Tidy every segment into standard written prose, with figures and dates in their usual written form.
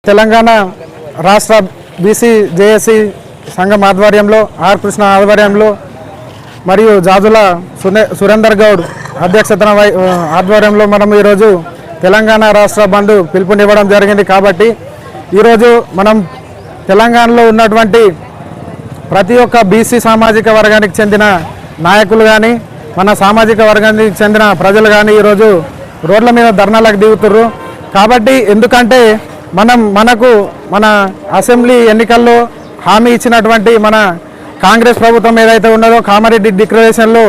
తెలంగాణ రాష్ట్ర BC JAC సంఘం ఆధ్వర్యంలో ఆర్ కృష్ణ ఆధ్వర్యంలో మరియు జాజుల సురేందర్ గౌడ్ అధ్యక్షతన ఆధ్వర్యంలో మనం ఈరోజు తెలంగాణ రాష్ట్ర బంద్ పిలుపునివ్వడం జరిగింది. కాబట్టి ఈరోజు మనం తెలంగాణలో ఉన్నటువంటి ప్రతి ఒక్క బీసీ సామాజిక వర్గానికి చెందిన నాయకులు కానీ మన సామాజిక వర్గానికి చెందిన ప్రజలు కానీ ఈరోజు రోడ్ల మీద ధర్నాలకు దిగుతుర్రు. కాబట్టి ఎందుకంటే మనకు మన అసెంబ్లీ ఎన్నికల్లో హామీ ఇచ్చినటువంటి మన కాంగ్రెస్ ప్రభుత్వం ఏదైతే ఉన్నదో కామారెడ్డి డిక్లరేషన్లో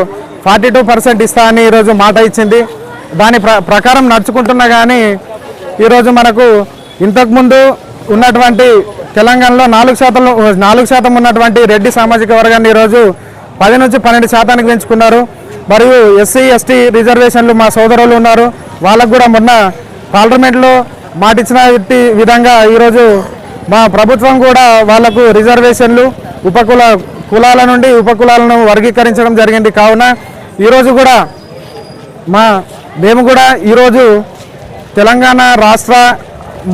42% ఇస్తా అని ఈరోజు మాట ఇచ్చింది. దాని ప్రకారం నడుచుకుంటున్నా కానీ ఈరోజు మనకు ఇంతకుముందు ఉన్నటువంటి తెలంగాణలో 4% ఉన్నటువంటి రెడ్డి సామాజిక వర్గాన్ని ఈరోజు 10 నుంచి 12% పెంచుకున్నారు. మరియు ఎస్సీ ఎస్టీ రిజర్వేషన్లు మా సోదరులు ఉన్నారు, వాళ్ళకు కూడా మొన్న పార్లమెంట్లో మాటిచ్చిన విధంగా ఈరోజు మా ప్రభుత్వం కూడా వాళ్లకు రిజర్వేషన్లు కులాల నుండి ఉపకులాలను వర్గీకరించడం జరిగింది. కావున ఈరోజు కూడా మేము కూడా ఈరోజు తెలంగాణ రాష్ట్ర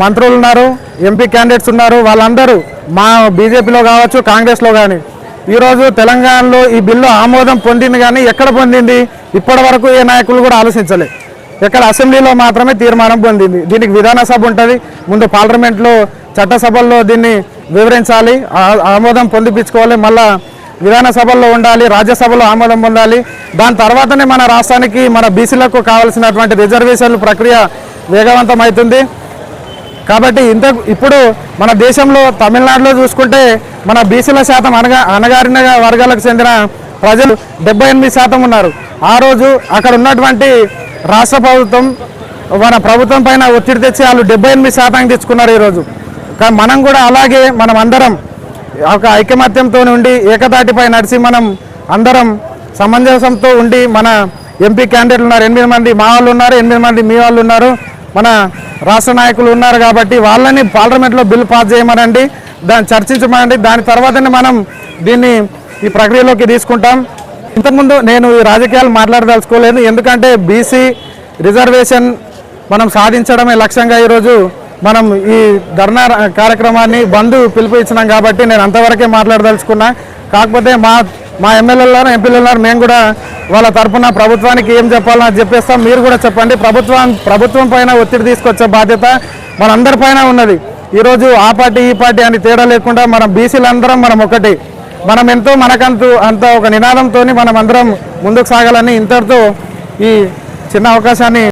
మంత్రులు ఉన్నారు, ఎంపీ క్యాండిడేట్స్ ఉన్నారు, వాళ్ళందరూ మా బీజేపీలో కావచ్చు కాంగ్రెస్లో కానీ ఈరోజు తెలంగాణలో ఈ బిల్లు ఆమోదం పొందింది. కానీ ఎక్కడ పొందింది ఇప్పటి వరకు ఏ నాయకులు కూడా ఆలోచించలే. ఇక్కడ అసెంబ్లీలో మాత్రమే తీర్మానం పొందింది. దీనికి విధానసభ ఉంటుంది, ముందు పార్లమెంట్లో చట్టసభల్లో దీన్ని వివరించాలి, ఆమోదం పొందిపించుకోవాలి, మళ్ళా విధానసభల్లో ఉండాలి, రాజ్యసభలో ఆమోదం పొందాలి. దాని తర్వాతనే మన రాష్ట్రానికి మన బీసీలకు కావాల్సినటువంటి రిజర్వేషన్ల ప్రక్రియ వేగవంతం అవుతుంది. కాబట్టి ఇప్పుడు మన దేశంలో తమిళనాడులో చూసుకుంటే మన బీసీల శాతం అణగారిన వర్గాలకు చెందిన ప్రజలు 78% ఉన్నారు. ఆ రోజు అక్కడ ఉన్నటువంటి రాష్ట్ర ప్రభుత్వం మన ప్రభుత్వం పైన ఒత్తిడి తెచ్చి వాళ్ళు 78% తెచ్చుకున్నారు. ఈరోజు మనం కూడా అలాగే మనం అందరం ఒక ఐకమత్యంతో ఉండి ఏకతాటిపై నడిచి మనం అందరం సమంజసంతో ఉండి మన ఎంపీ క్యాండిడేట్లు ఉన్నారు, 8 మంది మా వాళ్ళు ఉన్నారు, 8 మంది మీ వాళ్ళు ఉన్నారు, మన రాష్ట్ర నాయకులు ఉన్నారు. కాబట్టి వాళ్ళని పార్లమెంట్లో బిల్ పాస్ చేయమనండి, దాన్ని చర్చించమనండి. దాని తర్వాతనే మనం దీన్ని ఈ ప్రక్రియలోకి తీసుకుంటాం. ఇంతకుముందు నేను ఈ రాజకీయాలు మాట్లాడదలుచుకోలేదు, ఎందుకంటే బీసీ రిజర్వేషన్ మనం సాధించడమే లక్ష్యంగా ఈరోజు మనం ఈ ధర్నా కార్యక్రమాన్ని బంద్ పిలుపు ఇచ్చినాం. కాబట్టి నేను అంతవరకే మాట్లాడదలుచుకున్నా. కాకపోతే మా ఎమ్మెల్యేలు ఎంపీలు ఉన్నారు, మేము కూడా వాళ్ళ తరఫున ప్రభుత్వానికి ఏం చెప్పాలో చెప్పేస్తాం. మీరు కూడా చెప్పండి. ప్రభుత్వం పైన ఒత్తిడి తీసుకొచ్చే బాధ్యత మనందరిపైన ఉన్నది. ఈరోజు ఆ పార్టీ ఈ పార్టీ అని తేడా లేకుండా మనం బీసీలందరం మనం ఒకటి, మనం ఎంతో అంత ఒక నినాదంతో మనం అందరం ముందుకు సాగాలని ఇంతటితో ఈ చిన్న అవకాశాన్ని